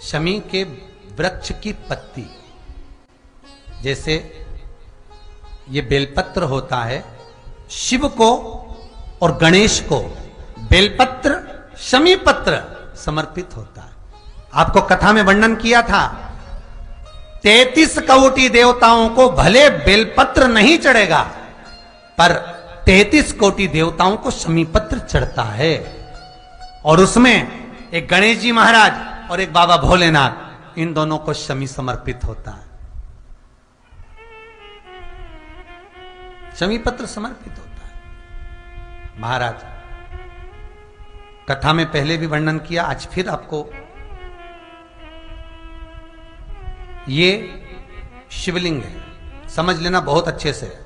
शमी के वृक्ष की पत्ती, जैसे ये बेलपत्र होता है, शिव को और गणेश को बेलपत्र शमी पत्र समर्पित होता है। आपको कथा में वर्णन किया था, 33 कोटि देवताओं को भले बेलपत्र नहीं चढ़ेगा, पर 33 कोटि देवताओं को शमी पत्र चढ़ता है। और उसमें एक गणेश जी महाराज और एक बाबा भोलेनाथ, इन दोनों को शमी समर्पित होता है, शमी पत्र समर्पित होता है। महाराज कथा में पहले भी वर्णन किया, आज फिर आपको ये शिवलिंग है, समझ लेना बहुत अच्छे से,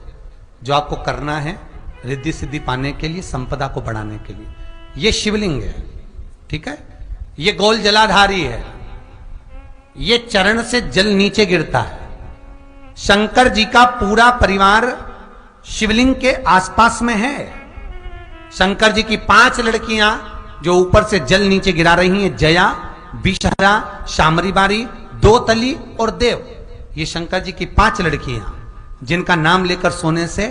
जो आपको करना है रिद्धि सिद्धि पाने के लिए, संपदा को बढ़ाने के लिए। ये शिवलिंग है, ठीक है। ये गोल जलाधारी है, ये चरण से जल नीचे गिरता है। शंकर जी का पूरा परिवार शिवलिंग के आसपास में है। शंकर जी की 5 लड़कियां जो ऊपर से जल नीचे गिरा रही हैं, जया, विषहरा, शामरीबारी, दोतली और देव। ये शंकर जी की 5 लड़कियां, जिनका नाम लेकर सोने से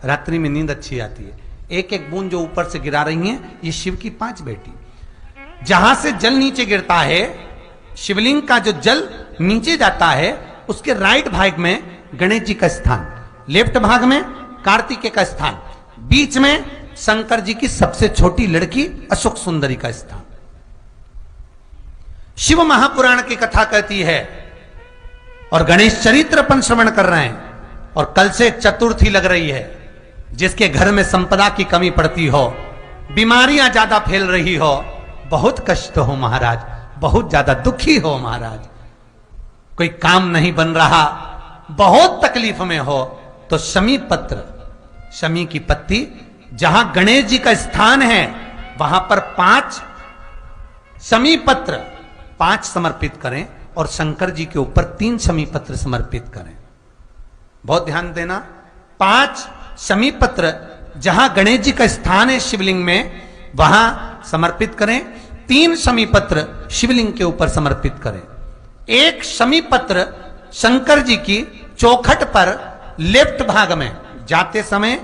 रात्रि में नींद अच्छी आती है। एक एक बूंद जो ऊपर से गिरा रही हैं, ये शिव की 5 बेटी। जहां से जल नीचे गिरता है, शिवलिंग का जो जल नीचे जाता है, उसके राइट भाग में गणेश जी का स्थान, लेफ्ट भाग में कार्तिकेय का स्थान, बीच में शंकर जी की सबसे छोटी लड़की अशोक सुंदरी का स्थान। शिव महापुराण की कथा कहती है, और गणेश चरित्र अपन श्रवण कर रहे हैं, और कल से चतुर्थी लग रही है। जिसके घर में संपदा की कमी पड़ती हो, बीमारियां ज्यादा फैल रही हो, बहुत कष्ट हो महाराज, बहुत ज्यादा दुखी हो महाराज, कोई काम नहीं बन रहा, बहुत तकलीफ में हो, तो शमी पत्र, शमी की पत्ती, जहां गणेश जी का स्थान है वहां पर 5 शमी पत्र 5 समर्पित करें, और शंकर जी के ऊपर 3 शमी पत्र समर्पित करें। बहुत ध्यान देना, 5 शमी पत्र जहां गणेश जी का स्थान है शिवलिंग में, वहां समर्पित करें। 3 शमी पत्र शिवलिंग के ऊपर समर्पित करें। 1 शमी पत्र शंकर जी की चौखट पर लेफ्ट भाग में, जाते समय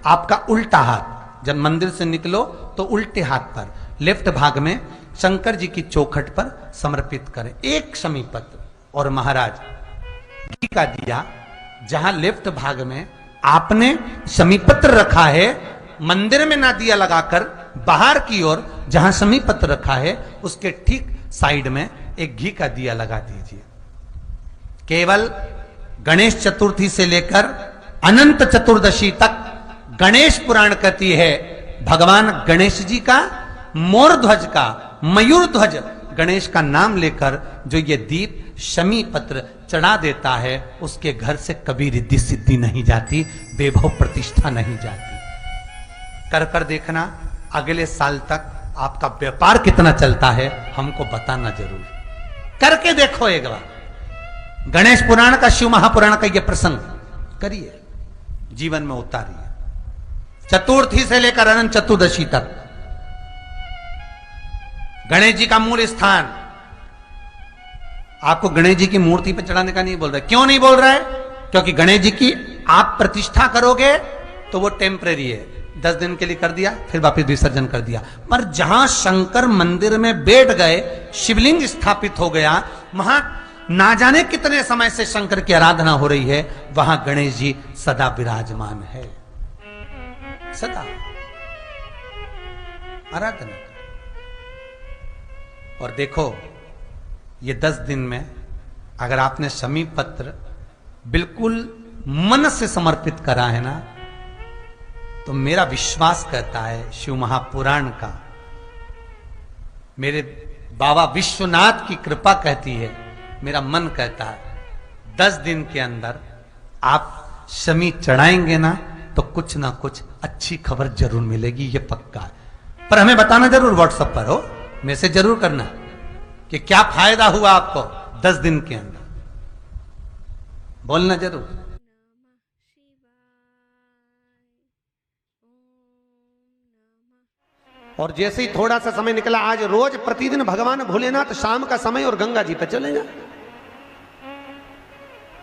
आपका उल्टा हाथ, जब मंदिर से निकलो तो उल्टे हाथ पर लेफ्ट भाग में शंकर जी की चौखट पर समर्पित करें 1 शमी पत्र। और महाराज घी का दिया, जहां लेफ्ट भाग में आपने शमी पत्र रखा है, मंदिर में ना दिया लगाकर, बाहर की ओर जहां शमी पत्र रखा है, उसके ठीक साइड में एक घी का दिया लगा दीजिए। केवल गणेश चतुर्थी से लेकर अनंत चतुर्दशी तक गणेश पुराण कहती है, भगवान गणेश जी का, मोर ध्वज का, मयूर ध्वज गणेश का नाम लेकर जो ये दीप शमी पत्र चढ़ा देता है, उसके घर से कभी रिद्धि सिद्धि नहीं जाती, वैभव प्रतिष्ठा नहीं जाती। कर कर देखना, अगले साल तक आपका व्यापार कितना चलता है हमको बताना जरूर, करके देखो एक बार। गणेश पुराण का, शिव महापुराण का यह प्रसंग करिए, जीवन में उतारिए। चतुर्थी से लेकर अनंत चतुर्दशी तक गणेश जी का मूल स्थान, आपको गणेश जी की मूर्ति पर चढ़ाने का नहीं बोल रहा है। क्यों नहीं बोल रहा है? क्योंकि गणेश जी की आप प्रतिष्ठा करोगे तो वो टेम्परेरी है, 10 दिन के लिए कर दिया, फिर वापस विसर्जन कर दिया। पर जहां शंकर मंदिर में बैठ गए, शिवलिंग स्थापित हो गया, वहां ना जाने कितने समय से शंकर की आराधना हो रही है, वहां गणेश जी सदा विराजमान है, सदा आराधना। और देखो, ये 10 दिन में अगर आपने शमी पत्र बिल्कुल मन से समर्पित करा है ना, तो मेरा विश्वास कहता है, शिव महापुराण का, मेरे बाबा विश्वनाथ की कृपा कहती है, मेरा मन कहता है, 10 दिन के अंदर आप शमी चढ़ाएंगे ना, तो कुछ ना कुछ अच्छी खबर जरूर मिलेगी, ये पक्का है। पर हमें बताना जरूर, व्हाट्सएप पर हो, मैसेज जरूर करना कि क्या फायदा हुआ आपको 10 दिन के अंदर, बोलना जरूर। और जैसे ही थोड़ा सा समय निकला, आज रोज प्रतिदिन भगवान भोलेनाथ शाम का समय और गंगा जी पर चले जाए,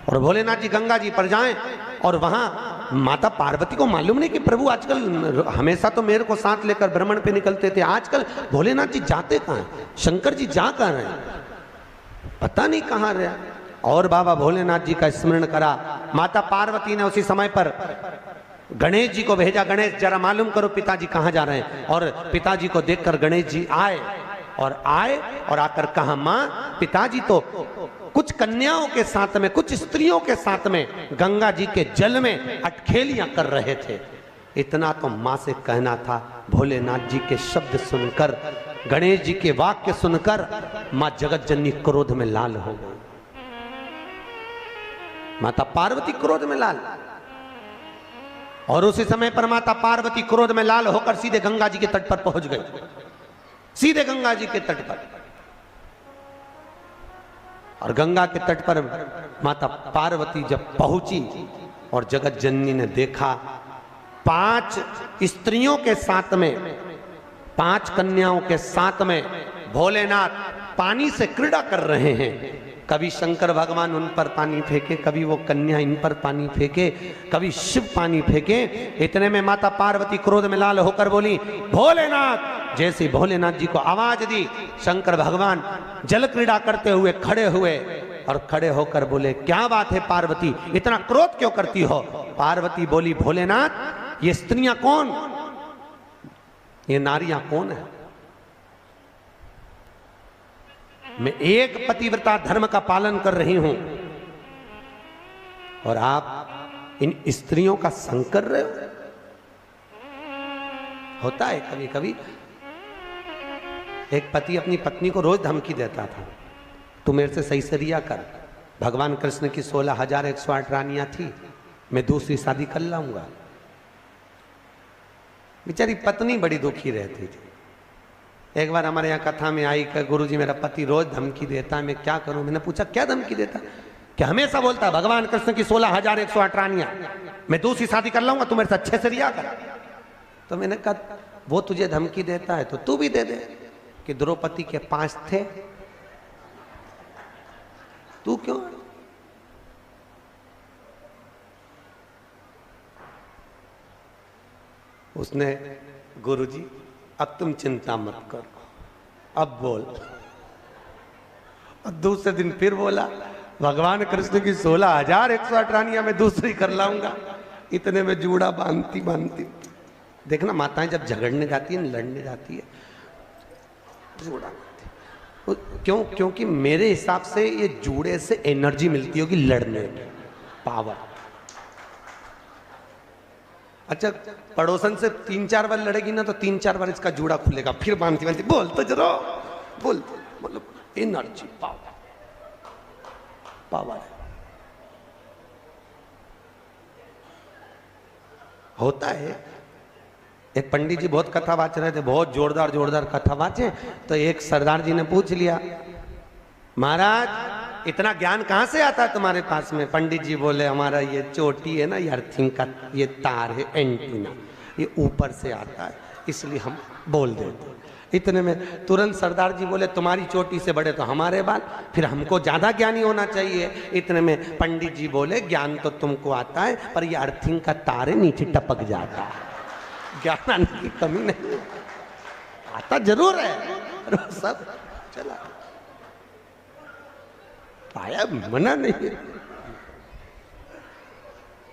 और भोलेनाथ जी गंगा जी पर जाएं, और वहां माता पार्वती को मालूम नहीं कि प्रभु आजकल हमेशा तो मेरे को साथ लेकर भ्रमण पे निकलते थे, आजकल भोलेनाथ जी जाते कहां हैं, शंकर जी जा कहां रहे, पता नहीं कहां रहे। और बाबा भोलेनाथ जी का स्मरण करा। माता पार्वती ने उसी समय पर गणेश जी को भेजा, गणेश जरा मालूम करो पिताजी कहां जा रहे हैं। और पिताजी को देखकर गणेश जी आए और आकर कहा, मां पिताजी तो कुछ कन्याओं के साथ में, कुछ स्त्रियों के साथ में गंगा जी के जल में अटखेलियां कर रहे थे। इतना तो मां से कहना था। भोलेनाथ जी के शब्द सुनकर, गणेश जी के वाक्य सुनकर मां जगत जननी क्रोध में लाल हो गई। माता पार्वती क्रोध में लाल, और उसी समय पर माता पार्वती क्रोध में लाल होकर सीधे गंगा जी के तट पर पहुंच गई, सीधे गंगा जी के तट पर। और गंगा के तट पर माता पार्वती जब पहुंची और जगत जननी ने देखा 5 स्त्रियों के साथ में, 5 कन्याओं के साथ में भोलेनाथ पानी से क्रीड़ा कर रहे हैं। कभी शंकर भगवान उन पर पानी फेंके, कभी वो कन्या इन पर पानी फेंके, कभी शिव पानी फेंके। इतने में माता पार्वती क्रोध में लाल होकर बोली, भोलेनाथ। जैसे भोलेनाथ जी को आवाज दी, शंकर भगवान जल क्रीड़ा करते हुए खड़े हुए और खड़े होकर बोले, क्या बात है पार्वती, इतना क्रोध क्यों करती हो? पार्वती बोली, भोलेनाथ ये स्त्रियां कौन, ये नारियां कौन है? मैं एक पतिव्रता धर्म का पालन कर रही हूं और आप इन स्त्रियों का संग कर रहे हो। होता है कभी कभी, एक पति अपनी पत्नी को रोज धमकी देता था, तू मेरे से सही से रिया कर, भगवान कृष्ण की 16,108 रानियां थी, मैं दूसरी शादी कर लाऊंगा। बेचारी पत्नी बड़ी दुखी रहती थी। एक बार हमारे यहाँ कथा में आई कि गुरुजी मेरा पति रोज धमकी देता है, मैं क्या करूं? मैंने पूछा क्या धमकी देता? कि हमेशा बोलता है भगवान कृष्ण की 16,108 रानियां, मैं दूसरी शादी कर लाऊंगा, तू मेरे से अच्छे से रिया कर। तो मैंने कहा वो तुझे धमकी देता है तो तू भी दे दे, कि द्रौपदी के 5 थे, तू क्यों? उसने, गुरुजी अब तुम चिंता मत करो, अब बोल। और दूसरे दिन फिर बोला, भगवान कृष्ण की 16,108 रानियां मैं दूसरी कर लाऊंगा। इतने में जूड़ा बांधती बांधती, देखना माताएं जब झगड़ने जाती है, लड़ने जाती है, जूड़ा बांधती। क्यों? क्योंकि मेरे हिसाब से ये जूड़े से एनर्जी मिलती होगी लड़ने की, पावर। अच्छा, पड़ोसन से 3-4 बार लड़ेगी ना तो 3-4 बार इसका जूड़ा खुलेगा, फिर बांधती बांधती बोल तो जरा बोल, मतलब एनर्जी, पावर, पावर होता है। एक पंडित जी बहुत कथा वाच रहे थे, बहुत जोरदार जोरदार कथा वाचे, तो एक सरदार जी ने पूछ लिया, महाराज इतना ज्ञान कहां से आता है तुम्हारे पास में? पंडित जी बोले, हमारा ये चोटी है ना, ये अर्थिंग का ये तार है, एंटीना, ये ऊपर से आता है, इसलिए हम बोल देते। इतने में तुरंत सरदार जी बोले, तुम्हारी चोटी से बड़े तो हमारे बाल, फिर हमको ज्यादा ज्ञानी होना चाहिए। इतने में पंडित जी बोले, ज्ञान तो तुमको आता है, पर ये अर्थिंग का तार है, नीचे टपक जाता है, ज्ञान आने की कमी नहीं, आता जरूर है, सब चला पाया, मना नहीं है।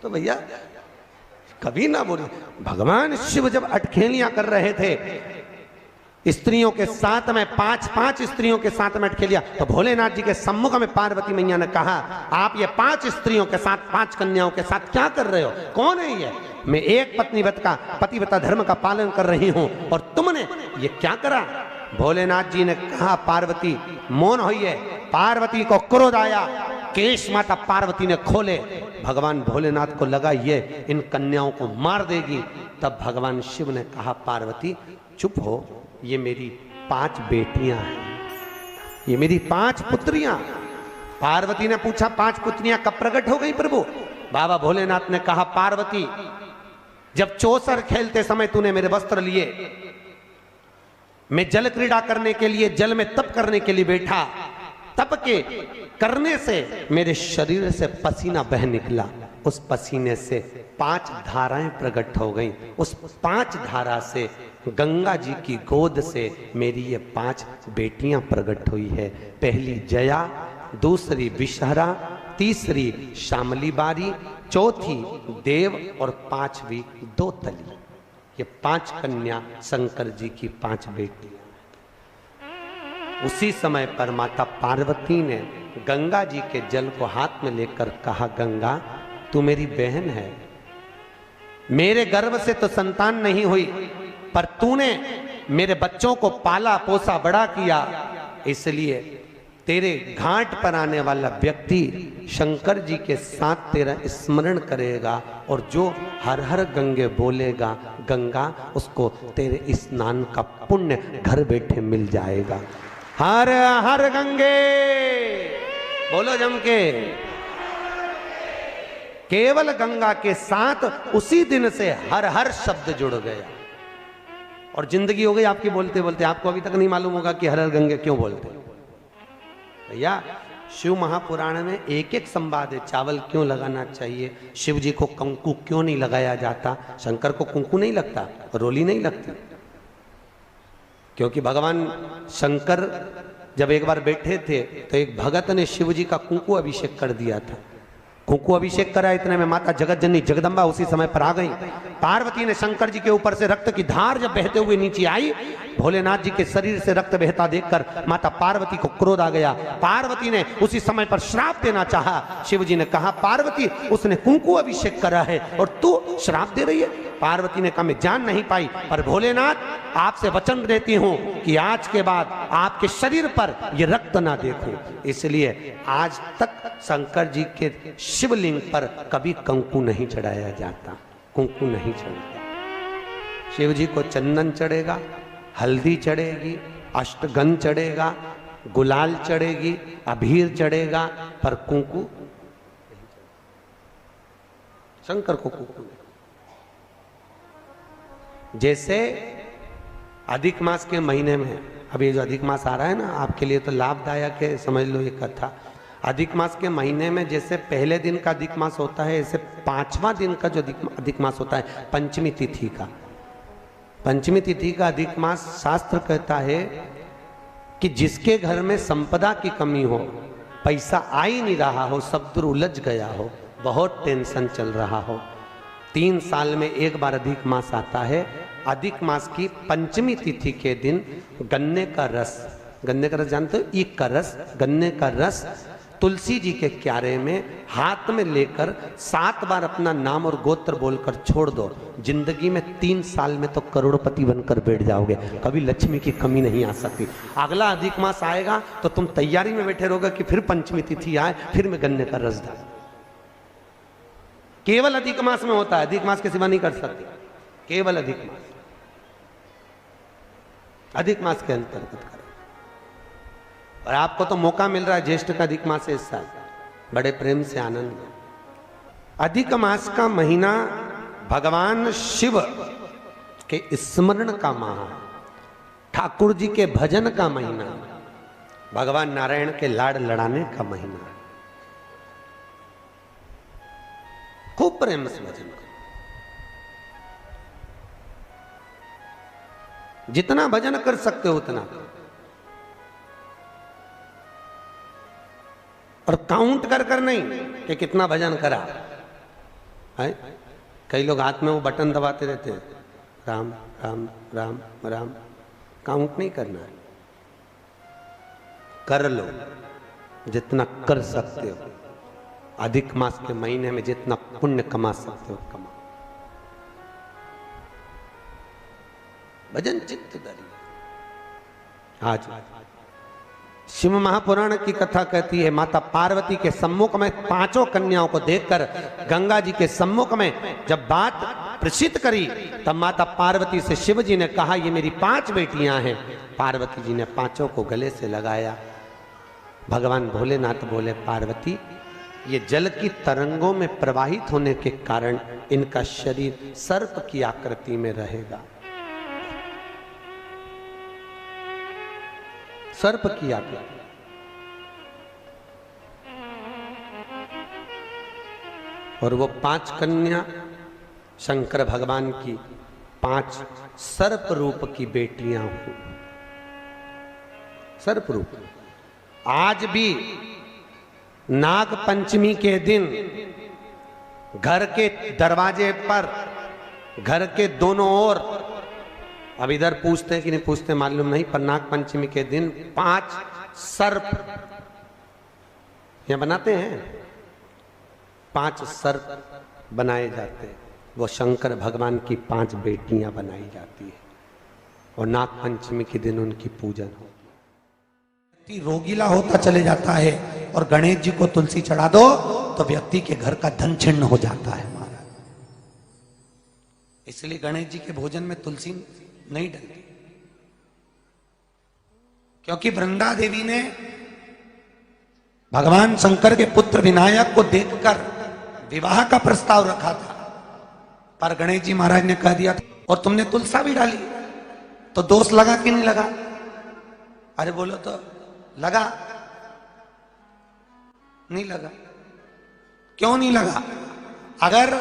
तो भैया कभी ना बोले। भगवान शिव जब अटखेलियां कर रहे थे स्त्रियों के साथ में, 5 स्त्रियों के साथ में अटखेलियां, तो भोलेनाथ जी के सम्मुख में पार्वती मैया ने कहा, आप ये 5 स्त्रियों के साथ, 5 कन्याओं के साथ क्या कर रहे हो? कौन है ये? मैं एक पतिव्रता धर्म का पालन कर रही हूं और तुमने ये क्या करा? भोलेनाथ जी ने कहा, पार्वती मौन होइए। पार्वती को क्रोध आया, केश माता पार्वती ने खोले। भगवान भोलेनाथ को लगा ये इन कन्याओं को मार देगी। तब भगवान शिव ने कहा, पार्वती चुप हो, ये मेरी 5 बेटियां हैं, ये मेरी 5 पुत्रियां। पार्वती ने पूछा, 5 पुत्रियां कब प्रकट हो गई प्रभु? बाबा भोलेनाथ ने कहा, पार्वती जब चौसर खेलते समय तूने मेरे वस्त्र लिए मैं जल क्रीड़ा करने के लिए, जल में तप करने के लिए बैठा। तप के करने से मेरे शरीर से पसीना बह निकला। उस पसीने से 5 धाराएं प्रकट हो गईं। उस 5 धारा से गंगा जी की गोद से मेरी ये 5 बेटियां प्रकट हुई है। पहली जया, दूसरी विषहरा, तीसरी श्यामली बारी, चौथी देव और 5वीं दोतली। ये 5 कन्या शंकर जी की 5 बेटी। उसी समय पर माता पार्वती ने गंगा जी के जल को हाथ में लेकर कहा, गंगा तू मेरी बहन है, मेरे गर्भ से तो संतान नहीं हुई, पर तूने मेरे बच्चों को पाला पोसा बड़ा किया, इसलिए तेरे घाट पर आने वाला व्यक्ति शंकर जी के साथ तेरा स्मरण करेगा और जो हर हर गंगे बोलेगा, गंगा उसको तेरे स्नान का पुण्य घर बैठे मिल जाएगा। हर हर गंगे बोलो जम के। केवल गंगा के साथ उसी दिन से हर हर शब्द जुड़ गया और जिंदगी हो गई आपकी बोलते बोलते। आपको अभी तक नहीं मालूम होगा कि हर हर गंगे क्यों बोलते। भैया शिव महापुराण में एक एक संवाद है। चावल क्यों लगाना चाहिए, शिव जी को कंकु क्यों नहीं लगाया जाता, शंकर को कुंकू नहीं लगता, रोली नहीं लगती, क्योंकि भगवान शंकर जब एक बार बैठे थे तो एक भगत ने शिव जी का कुंकू अभिषेक कर दिया था। कुंकू अभिषेक करा, इतने में माता जगत जननी जगदम्बा उसी समय पर आ गई। पार्वती ने शंकर जी के ऊपर से रक्त की धार जब बहते हुए नीचे आई, भोलेनाथ जी के शरीर से रक्त बहता देखकर माता पार्वती को क्रोध आ गया। पार्वती ने उसी समय पर श्राप देना चाहा। शिव जी ने कहा, पार्वती उसने कुंकू अभिषेक करा है और तू श्राप दे रही है। पार्वती ने कहा, मैं जान नहीं पाई, पर भोलेनाथ आपसे वचन देती हूं कि आज के बाद आपके शरीर पर यह रक्त ना देखूं। इसलिए आज तक शंकर जी के शिवलिंग पर कभी कंकु नहीं चढ़ाया जाता, कुंकू नहीं चढ़ता। शिव जी को चंदन चढ़ेगा, हल्दी चढ़ेगी, अष्टगंध चढ़ेगा, गुलाल चढ़ेगी, अबीर चढ़ेगा, पर कुंकू शंकर को कुंकू नहीं। जैसे अधिक मास के महीने में, अब ये जो अधिक मास आ रहा है ना, आपके लिए तो लाभदायक है, समझ लो ये कथा। अधिक मास के महीने में जैसे पहले दिन का अधिक मास होता है, ऐसे 5वां दिन का जो अधिक मास होता है, पंचमी तिथि का, पंचमी तिथि का अधिक मास शास्त्र कहता है कि जिसके घर में संपदा की कमी हो, पैसा आ ही नहीं रहा हो, सब दूर उलझ गया हो, बहुत टेंशन चल रहा हो, 3 साल में एक बार अधिक मास आता है। अधिक मास की पंचमी तिथि के दिन गन्ने का रस, गन्ने का रस जानते हो, ईख का रस, गन्ने का रस तुलसी जी के क्यारे में हाथ में लेकर 7 बार अपना नाम और गोत्र बोलकर छोड़ दो। जिंदगी में 3 साल में तो करोड़पति बनकर बैठ जाओगे, कभी लक्ष्मी की कमी नहीं आ सकती। अगला अधिक मास आएगा तो तुम तैयारी में बैठे रहोगे कि फिर पंचमी तिथि आए, फिर मैं गन्ने का रस डाल। केवल अधिक मास में होता है, अधिक मास के सिवा नहीं कर सकते, केवल अधिक मास, अधिक मास के अंतर्गत करें। और आपको तो मौका मिल रहा है, ज्येष्ठ का अधिक मास है इस साल, बड़े प्रेम से आनंद में। अधिक मास का महीना भगवान शिव के स्मरण का माह, ठाकुर जी के भजन का महीना, भगवान नारायण के लाड़ लड़ाने का महीना। खूब प्रेम से भजन करो, जितना भजन कर सकते हो उतना करो, और काउंट कर कर नहीं कि कितना भजन करा है। कई लोग हाथ में वो बटन दबाते रहते हैं, राम राम राम राम, काउंट नहीं करना है, कर लो जितना कर सकते हो। अधिक मास के महीने में जितना पुण्य कमा सकते हो कमा। भजन चित्त धरिए। आज शिव महापुराण की कथा कहती है, माता पार्वती के सम्मुख में 5 कन्याओं को देखकर गंगा जी के सम्मुख में जब बात प्रसिद्ध करी, तब माता पार्वती से शिव जी ने कहा, ये मेरी 5 बेटियां हैं। पार्वती जी ने 5 को गले से लगाया। भगवान भोलेनाथ बोले, पार्वती ये जल की तरंगों में प्रवाहित होने के कारण इनका शरीर सर्प की आकृति में रहेगा। सर्प की आकृति। और वो 5 कन्या शंकर भगवान की 5 सर्प रूप की बेटियां हुई। सर्प रूप। आज भी नाग पंचमी के दिन घर के दरवाजे पर, घर के दोनों ओर, अब इधर पूछते हैं कि नहीं पूछते मालूम नहीं, पर नाग पंचमी के दिन 5 सर्प यहां बनाते हैं। 5 सर्प बनाए जाते हैं। वो शंकर भगवान की 5 बेटियां बनाई जाती है और नाग पंचमी के दिन उनकी पूजन होती है। रोगीला होता चले जाता है और गणेश जी को तुलसी चढ़ा दो तो व्यक्ति के घर का धन छिन्न हो जाता है महाराज। इसलिए गणेश जी के भोजन में तुलसी नहीं डलती, क्योंकि वृंदा देवी ने भगवान शंकर के पुत्र विनायक को देखकर विवाह का प्रस्ताव रखा था, पर गणेश जी महाराज ने कह दिया और तुमने तुलसा भी डाली, तो दोष लगा कि नहीं लगा? अरे बोलो तो लगा। नहीं लगा। क्यों नहीं लगा? अगर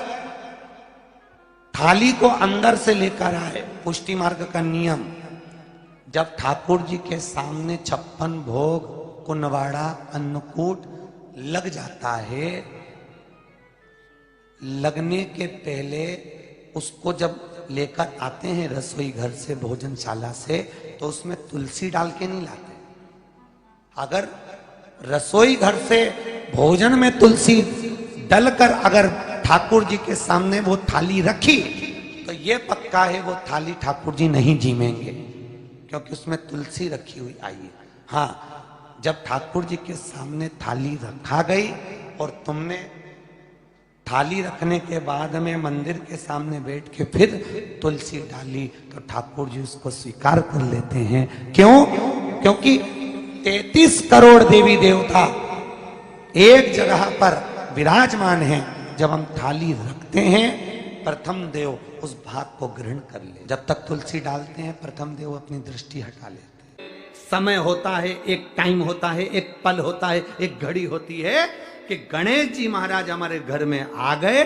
थाली को अंदर से लेकर आए, पुष्टि मार्ग का नियम, जब ठाकुर जी के सामने 56 भोग, कुनवाड़ा, अन्नकूट लग जाता है, लगने के पहले उसको जब लेकर आते हैं रसोई घर से, भोजनशाला से, तो उसमें तुलसी डाल के नहीं लाते। अगर रसोई घर से भोजन में तुलसी डलकर अगर ठाकुर जी के सामने वो थाली रखी, तो ये पक्का है वो थाली ठाकुर जी नहीं जीमेंगे, क्योंकि उसमें तुलसी रखी हुई आई है। हाँ, जब ठाकुर जी के सामने थाली रखा गई और तुमने थाली रखने के बाद में मंदिर के सामने बैठ के फिर तुलसी डाली, तो ठाकुर जी उसको स्वीकार कर लेते हैं। क्यों? क्योंकि 33 करोड़ देवी देवता एक जगह पर विराजमान हैं। जब हम थाली रखते हैं, प्रथम देव उस भाग को ग्रहण कर ले। जब तक तुलसी डालते हैं, प्रथम देव अपनी दृष्टि हटा लेते हैं। समय होता है, एक टाइम होता है, एक पल होता है, एक घड़ी होती है कि गणेश जी महाराज हमारे घर में आ गए।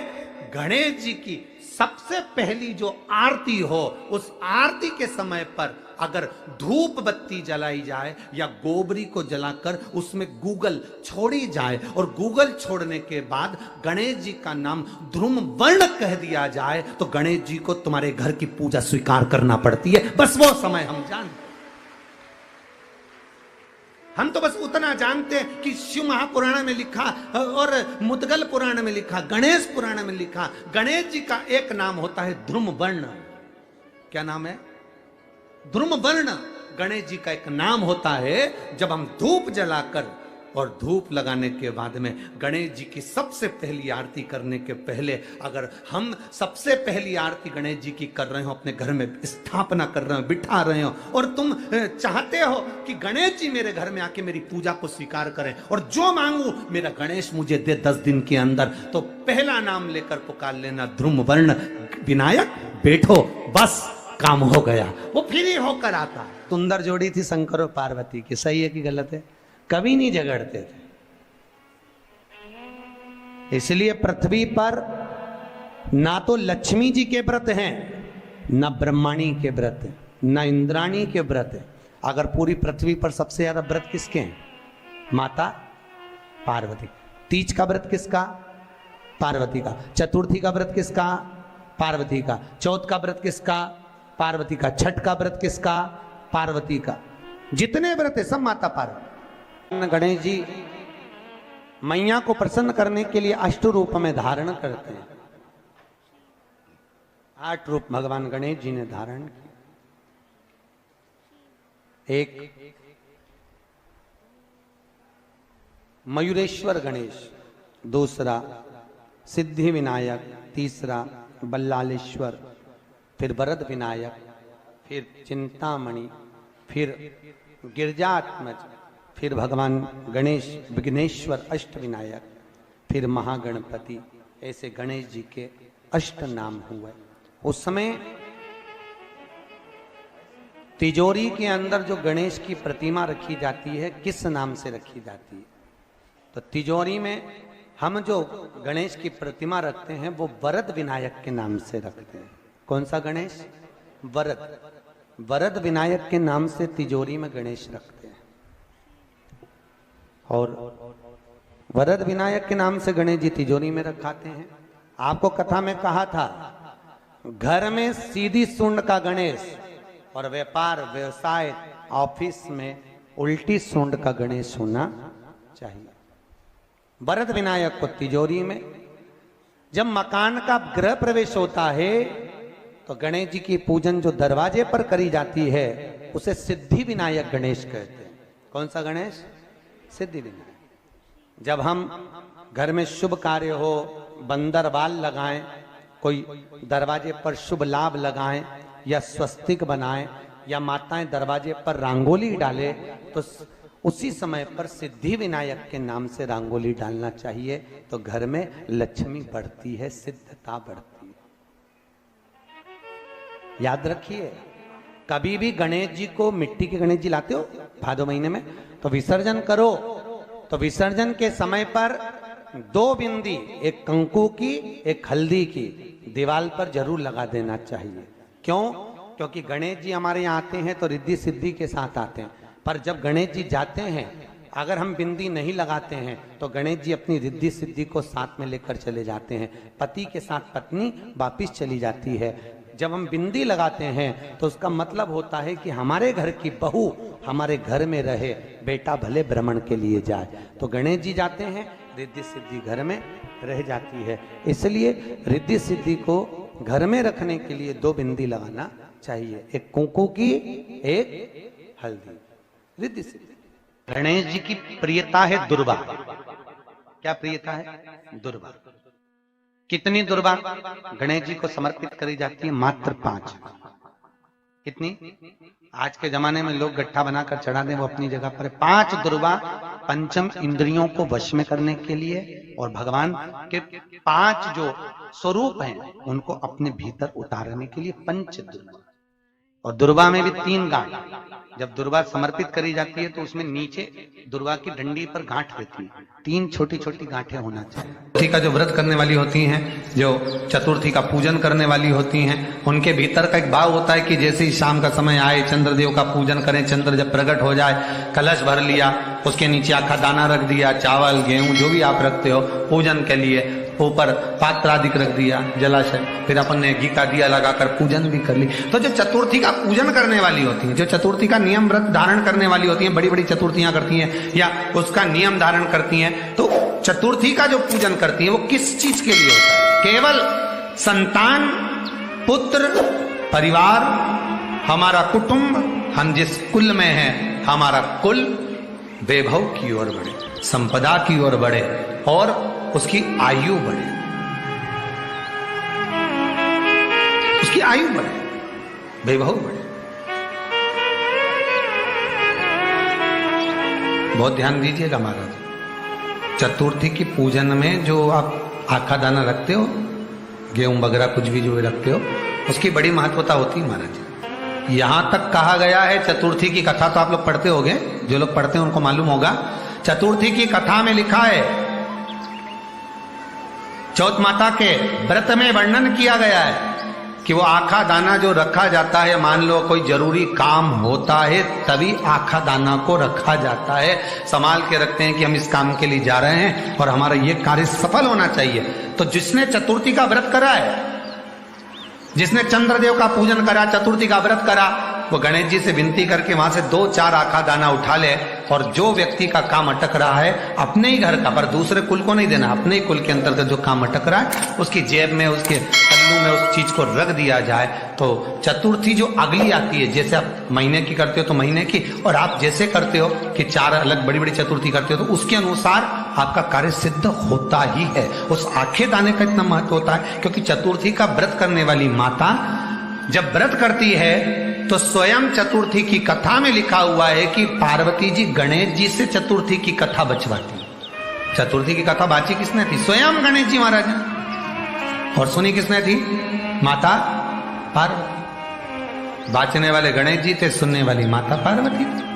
गणेश जी की सबसे पहली जो आरती हो, उस आरती के समय पर अगर धूप बत्ती जलाई जाए या गोबरी को जलाकर उसमें गूगल छोड़ी जाए और गूगल छोड़ने के बाद गणेश जी का नाम ध्रुम वर्ण कह दिया जाए, तो गणेश जी को तुम्हारे घर की पूजा स्वीकार करना पड़ती है। बस वो समय हम जानते। हम तो बस उतना जानते हैं कि शिव महापुराण में लिखा और मुद्गल पुराण में लिखा, गणेश पुराण में लिखा, गणेश जी का एक नाम होता है ध्रुम वर्ण। क्या नाम है? ध्रुम वर्ण गणेश जी का एक नाम होता है। जब हम धूप जलाकर और धूप लगाने के बाद में गणेश जी की सबसे पहली आरती करने के पहले, अगर हम सबसे पहली आरती गणेश जी की कर रहे हो, अपने घर में स्थापना कर रहे हो, बिठा रहे हो, और तुम चाहते हो कि गणेश जी मेरे घर में आके मेरी पूजा को स्वीकार करें और जो मांगू मेरा गणेश मुझे दे 10 दिन के अंदर, तो पहला नाम लेकर पुकार लेना ध्रुम वर्ण विनायक, बैठो, बस काम हो गया। वो फिर ही होकर आता। सुंदर जोड़ी थी शंकर और पार्वती की, सही है कि गलत है? कभी नहीं झगड़ते थे। इसलिए पृथ्वी पर ना तो लक्ष्मी जी के व्रत हैं, ना ब्रह्माणी के व्रत हैं, ना इंद्राणी के व्रत हैं। अगर पूरी पृथ्वी पर सबसे ज्यादा व्रत किसके हैं? माता पार्वती। तीज का व्रत किसका? पार्वती का। चतुर्थी का व्रत किसका? पार्वती का। चौथ का व्रत किसका? पार्वती का। छठ का व्रत किसका? पार्वती का। जितने व्रत है सब माता पार्वती। गणेश जी मैया को प्रसन्न करने के लिए 8 रूप में धारण करते हैं। 8 रूप भगवान गणेश जी ने धारण किए। एक मयूरेश्वर गणेश, दूसरा सिद्धि विनायक, तीसरा बल्लालेश्वर, फिर वरद विनायक, फिर चिंतामणि, फिर गिरजात्मज, फिर भगवान गणेश विघ्नेश्वर अष्ट विनायक, फिर महागणपति। ऐसे गणेश जी के 8 नाम हुए। उस समय तिजोरी के अंदर जो गणेश की प्रतिमा रखी जाती है किस नाम से रखी जाती है? तो तिजोरी में हम जो गणेश की प्रतिमा रखते हैं वो वरद विनायक के नाम से रखते हैं। कौन सा गणेश? वरद विनायक के नाम से तिजोरी में गणेश रखते हैं। और वरद विनायक के नाम से गणेश जी तिजोरी में रखाते हैं। आपको कथा में कहा था, घर में सीधी सूंड का गणेश और व्यापार व्यवसाय ऑफिस में उल्टी सूंड का गणेश होना चाहिए। वरद विनायक को तिजोरी में, जब मकान का गृह प्रवेश होता है तो गणेश जी की पूजन जो दरवाजे पर करी जाती है उसे सिद्धि विनायक गणेश कहते हैं। कौन सा गणेश? सिद्धि विनायक। जब हम घर में शुभ कार्य हो, बंदरवाल लगाएं, कोई दरवाजे पर शुभ लाभ लगाएं या स्वस्तिक बनाएं या माताएं दरवाजे पर रंगोली डाले तो उसी समय पर सिद्धि विनायक के नाम से रंगोली डालना चाहिए। तो घर में लक्ष्मी बढ़ती है, सिद्धता बढ़ती है। याद रखिए, कभी भी गणेश जी को, मिट्टी के गणेश जी लाते हो भादो महीने में, तो विसर्जन करो तो विसर्जन के समय पर 2 बिंदी, एक कंकु की एक हल्दी की, दीवार पर जरूर लगा देना चाहिए। क्यों? क्योंकि गणेश जी हमारे यहाँ आते हैं तो रिद्धि सिद्धि के साथ आते हैं, पर जब गणेश जी जाते हैं अगर हम बिंदी नहीं लगाते हैं तो गणेश जी अपनी रिद्धि सिद्धि को साथ में लेकर चले जाते हैं। पति के साथ पत्नी वापिस चली जाती है। जब हम बिंदी लगाते हैं तो उसका मतलब होता है कि हमारे घर की बहू हमारे घर में रहे, बेटा भले भ्रमण के लिए जाए। तो गणेश जी जाते हैं, रिद्धि सिद्धि घर में रह जाती है। इसलिए रिद्धि सिद्धि को घर में रखने के लिए 2 बिंदी लगाना चाहिए, एक कुंकू की एक हल्दी। रिद्धि सिद्धि। गणेश जी की प्रियता है दुर्वा। क्या प्रियता है? दुर्वा। कितनी दुर्वा गणेश जी को समर्पित करी जाती है? मात्र 5। कितनी? आज के जमाने में लोग गट्ठा बनाकर चढ़ा दें, वो अपनी जगह पर 5 दुर्वा पंचम इंद्रियों को वश में करने के लिए और भगवान के 5 जो स्वरूप हैं उनको अपने भीतर उतारने के लिए 5 दुर्वा। और दुर्वा में भी 3 गांठ। जब दुर्वा समर्पित करी जाती है तो उसमें नीचे दुर्वा की डंडी पर गांठ रहती है, 3 छोटी छोटी गांठें होना चाहिए। चतुर्थी का जो व्रत करने वाली होती हैं, जो चतुर्थी का पूजन करने वाली होती हैं, उनके भीतर का एक भाव होता है कि जैसे ही शाम का समय आए चंद्रदेव का पूजन करें। चंद्र जब प्रकट हो जाए, कलश भर लिया, उसके नीचे आखा दाना रख दिया, चावल गेहूं जो भी आप रखते हो पूजन के लिए, ऊपर पात्र आदि रख दिया, जलाशय, फिर अपन ने घी का दिया लगाकर पूजन भी कर ली। तो जो चतुर्थी का पूजन करने वाली होती है, जो चतुर्थी का नियम व्रत धारण करने वाली होती हैं, बड़ी बड़ी चतुर्थियां करती हैं या उसका नियम धारण करती हैं, तो चतुर्थी का जो पूजन करती है वो किस चीज के लिए होता है? केवल संतान, पुत्र, परिवार, हमारा कुटुंब, हम जिस कुल में हैं, हमारा कुल वैभव की ओर बढ़े, संपदा की ओर बढ़े और उसकी आयु बढ़े, उसकी आयु बढ़े, वैभव बढ़े। बहुत ध्यान दीजिएगा महाराज, चतुर्थी की पूजन में जो आप आखा दाना रखते हो, गेहूं वगैरह कुछ भी जो रखते हो, उसकी बड़ी महत्वता होती है महाराज। यहां तक कहा गया है, चतुर्थी की कथा तो आप लोग पढ़ते होंगे, जो लोग पढ़ते हैं उनको मालूम होगा। चतुर्थी की कथा में लिखा है, चौथ माता के व्रत में वर्णन किया गया है कि वो आखा दाना जो रखा जाता है, मान लो कोई जरूरी काम होता है तभी आखा दाना को रखा जाता है, संभाल के रखते हैं कि हम इस काम के लिए जा रहे हैं और हमारा ये कार्य सफल होना चाहिए। तो जिसने चतुर्थी का व्रत करा है, जिसने चंद्रदेव का पूजन करा, चतुर्थी का व्रत करा, वो गणेश जी से विनती करके वहां से 2-4 आखा दाना उठा ले और जो व्यक्ति का काम अटक रहा है अपने ही घर का, पर दूसरे कुल को नहीं देना, अपने ही कुल के अंतर्गत जो काम अटक रहा है उसकी जेब में, उसके पल्लू में उस चीज को रख दिया जाए। तो चतुर्थी जो अगली आती है, जैसे आप महीने की करते हो तो महीने की, और आप जैसे करते हो कि 4 अलग बड़ी बड़ी चतुर्थी करते हो तो उसके अनुसार आपका कार्य सिद्ध होता ही है। उस आखे दाने का इतना महत्व होता है क्योंकि चतुर्थी का व्रत करने वाली माता जब व्रत करती है तो स्वयं चतुर्थी की कथा में लिखा हुआ है कि पार्वती जी गणेश जी से चतुर्थी की कथा बचवाती। चतुर्थी की कथा बाची किसने थी? स्वयं गणेश जी महाराज ने। और सुनी किसने थी? माता पार्वती। वाचने वाले गणेश जी थे, सुनने वाली माता पार्वती थी।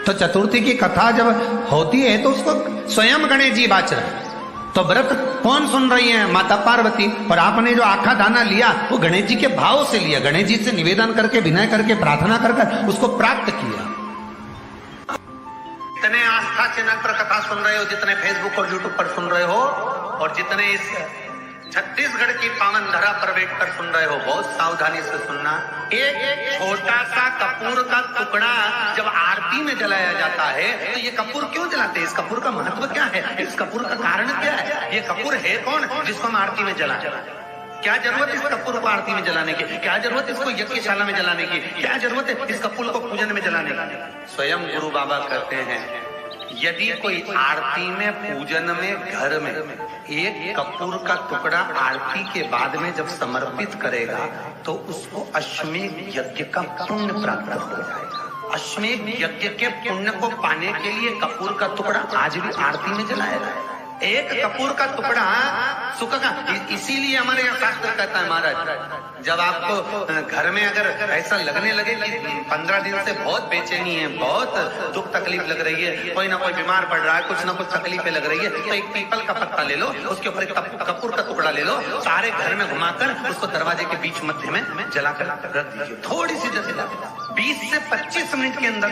तो चतुर्थी की कथा जब होती है तो उसको स्वयं गणेश जी वाच रहे हैं, तो व्रत कौन सुन रही है? माता पार्वती। और आपने जो आखा दाना लिया वो गणेश जी के भाव से लिया, गणेश जी से निवेदन करके, विनय करके, प्रार्थना कर उसको प्राप्त किया। जितने आस्था चैनल पर कथा सुन रहे हो, जितने फेसबुक और यूट्यूब पर सुन रहे हो, और जितने इस छत्तीसगढ़ की पावन धरा पर बैठकर सुन रहे हो, बहुत सावधानी से सुनना। एक छोटा सा कपूर का टुकड़ा जब आरती में जलाया जाता है तो ये कपूर क्यों जलाते हैं? इस कपूर का महत्व क्या है? इस कपूर का कारण क्या है? ये कपूर है कौन जिसको हम आरती में जलाते? क्या जरूरत इस कपूर को आरती में जलाने की? क्या जरूरत इसको यज्ञशाला में जलाने की? क्या जरूरत है इस कपूर को पूजन में जलाने की? स्वयं गुरु बाबा कहते हैं, यदि कोई आरती में, पूजन में, घर में एक कपूर का टुकड़ा आरती के बाद में जब समर्पित करेगा तो उसको अश्वमेध यज्ञ का पुण्य प्राप्त हो जाएगा। अश्वमेध यज्ञ के पुण्य को पाने के लिए कपूर का टुकड़ा आज भी आरती में जलाया जाए। एक कपूर का टुकड़ा सुख का, इसीलिए हमारे यहाँ शास्त्र कहता है महाराज, जब आपको घर में अगर ऐसा लगने लगे कि 15 दिन से बहुत बेचैनी है, बहुत दुख तकलीफ लग रही है, कोई ना कोई बीमार पड़ रहा है, कुछ ना कुछ तकलीफें लग रही है, तो एक पीपल का पत्ता ले लो, उसके ऊपर एक कपूर का टुकड़ा ले लो, सारे घर में घुमाकर उसको दरवाजे के बीच मध्य में जलाकर रख दीजिए। थोड़ी सी जला 20 से 25 मिनट के अंदर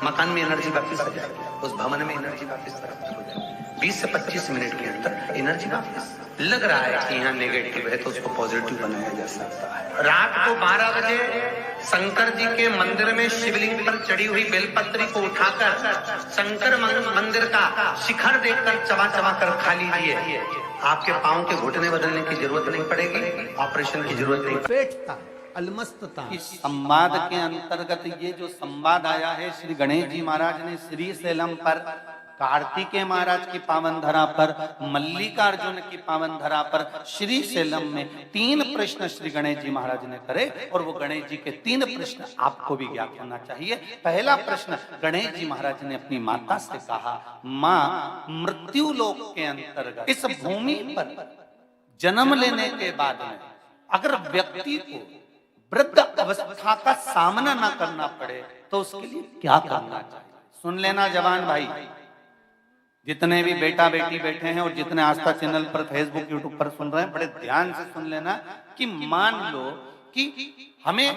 मकान में एनर्जी वापिस आ जाएगी, उस भवन में एनर्जी वापिस प्राप्त हो जाएगी। 20 से 25 मिनट के अंदर एनर्जी वापस। लग रहा है कि यहाँ नेगेटिव है तो उसको पॉजिटिव बनाया जा सकता है। रात को 12 बजे शंकर जी के मंदिर में शिवलिंग पर चढ़ी हुई बेलपत्री को उठाकर शंकर मंदिर का शिखर देखकर चबा चबा कर खा लीजिए। आपके पाँव के घुटने बदलने की जरूरत नहीं पड़ेगी, ऑपरेशन की जरूरत नहीं। पेटता अलमस्तता। इस संवाद के अंतर्गत ये जो संवाद आया है, श्री गणेश जी महाराज ने श्री शैलम पर, कार्तिकेय महाराज की पावन धरा पर, मल्लिकार्जुन की पावन धरा पर, श्री शैलम में 3 प्रश्न श्री गणेश जी महाराज ने करे, और वो गणेश जी के 3 प्रश्न आपको भी ज्ञात होना चाहिए। पहला प्रश्न गणेश जी महाराज ने अपनी माता से कहा, माँ, मृत्यु लोक के अंतर्गत इस भूमि पर जन्म लेने के बाद में अगर व्यक्ति को वृद्ध अवस्था का सामना ना करना पड़े तो उसके लिए क्या करना चाहिए? सुन लेना जवान भाई, जितने भी बेटा बेटी बैठे हैं और जितने आस्था चैनल पर, फेसबुक, यूट्यूब पर सुन रहे हैं, बड़े ध्यान से सुन लेना कि मान लो कि हमें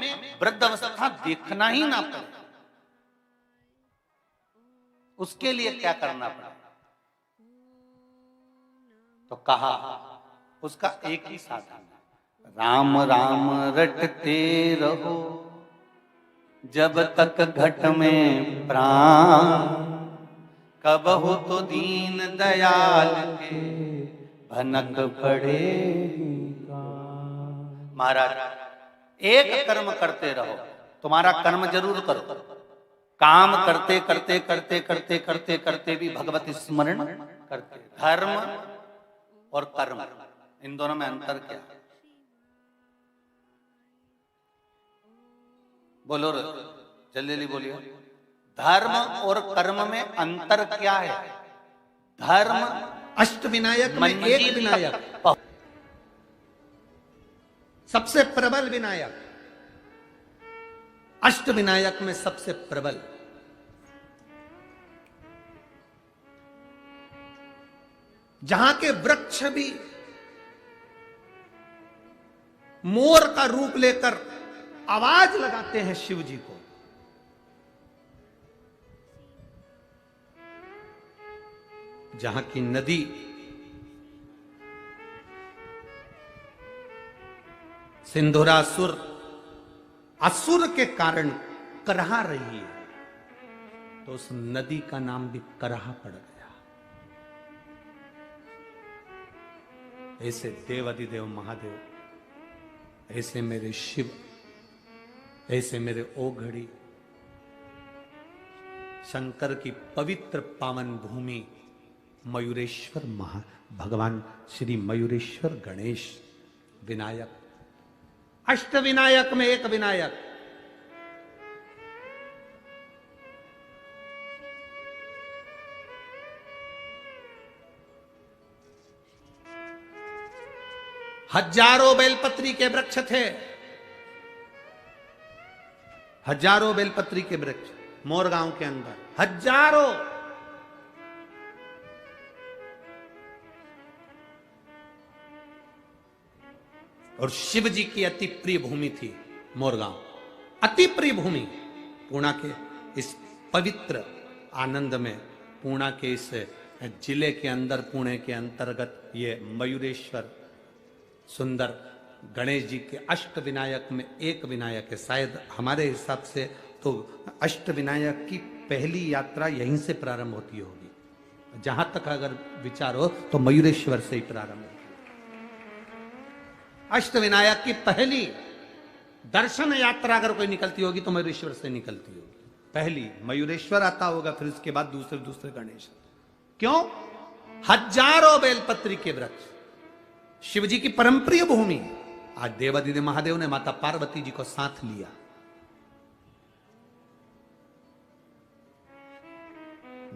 वृद्ध अवस्था देखना ही ना पड़े, उसके लिए क्या करना पड़े? तो कहा उसका एक ही साधन, राम राम रटते रहो जब तक घट में प्राण, कब हो तो दीन दयाल के भनक पड़ेगा। महाराज, एक कर्म करते रहो, तुम्हारा कर्म जरूर करो, काम करते करते करते करते करते करते भी भगवत स्मरण करते। धर्म और कर्म, इन दोनों में अंतर क्या है? बोलो जल्दी जल्दी बोलिए। धर्म और कर्म में अंतर क्या है? धर्म अष्ट विनायक में एक विनायक, सबसे प्रबल विनायक, अष्ट विनायक में सबसे प्रबल। जहां के वृक्ष भी मोर का रूप लेकर आवाज लगाते हैं शिव जी को, जहां की नदी सिंधुरासुर असुर के कारण करहा रही है, तो उस नदी का नाम भी करहा पड़ गया। ऐसे देव अधिदेव महादेव, ऐसे मेरे शिव, ऐसे मेरे ओघड़ी, शंकर की पवित्र पावन भूमि मयूरेश्वर भगवान श्री मयूरेश्वर गणेश विनायक, अष्ट विनायक में एक विनायक। हजारों बेलपत्री के वृक्ष थे, हजारों बेलपत्री के वृक्ष मोरगांव के अंदर, हजारों। और शिव जी की अति प्रिय भूमि थी मोरगांव, अति प्रिय भूमि। पूर्णा के इस पवित्र आनंद में, पूर्णा के इस जिले के अंदर, पुणे के अंतर्गत ये मयूरेश्वर सुंदर गणेश जी के अष्ट विनायक में एक विनायक है। शायद हमारे हिसाब से तो अष्ट विनायक की पहली यात्रा यहीं से प्रारंभ होती होगी। जहां तक अगर विचार हो तो मयूरेश्वर से ही प्रारंभ होती है। अष्ट विनायक की पहली दर्शन यात्रा अगर कोई निकलती होगी तो मयूरेश्वर से निकलती होगी। पहली मयूरेश्वर आता होगा, फिर उसके बाद दूसरे दूसरे गणेश। क्यों? हजारों बेलपत्री के वृक्ष, शिव जी की परमप्रिय भूमि। आज देवादिदेव महादेव ने माता पार्वती जी को साथ लिया।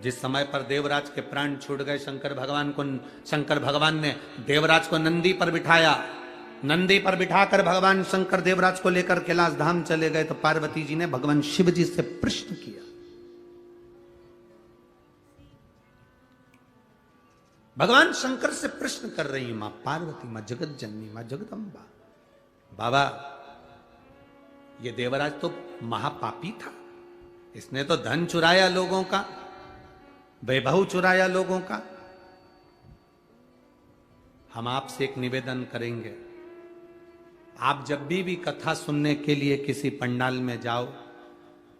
जिस समय पर देवराज के प्राण छूट गए, शंकर भगवान ने देवराज को नंदी पर बिठाया। नंदी पर बिठाकर भगवान शंकर देवराज को लेकर कैलाश धाम चले गए तो पार्वती जी ने भगवान शिव जी से प्रश्न किया। भगवान शंकर से प्रश्न कर रही है मां पार्वती, मां जगत जननी, मां जगदम्बा, बाबा ये देवराज तो महापापी था, इसने तो धन चुराया लोगों का, वैभव चुराया लोगों का। हम आपसे एक निवेदन करेंगे, आप जब भी कथा सुनने के लिए किसी पंडाल में जाओ,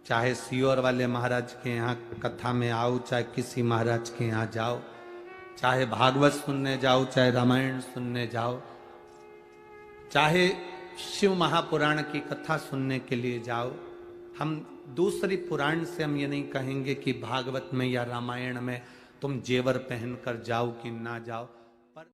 चाहे सियोर वाले महाराज के यहाँ कथा में आओ, चाहे किसी महाराज के यहाँ जाओ, चाहे भागवत सुनने जाओ, चाहे रामायण सुनने जाओ, चाहे शिव महापुराण की कथा सुनने के लिए जाओ, हम दूसरी पुराण से हम ये नहीं कहेंगे कि भागवत में या रामायण में तुम जेवर पहनकर जाओ कि ना जाओ।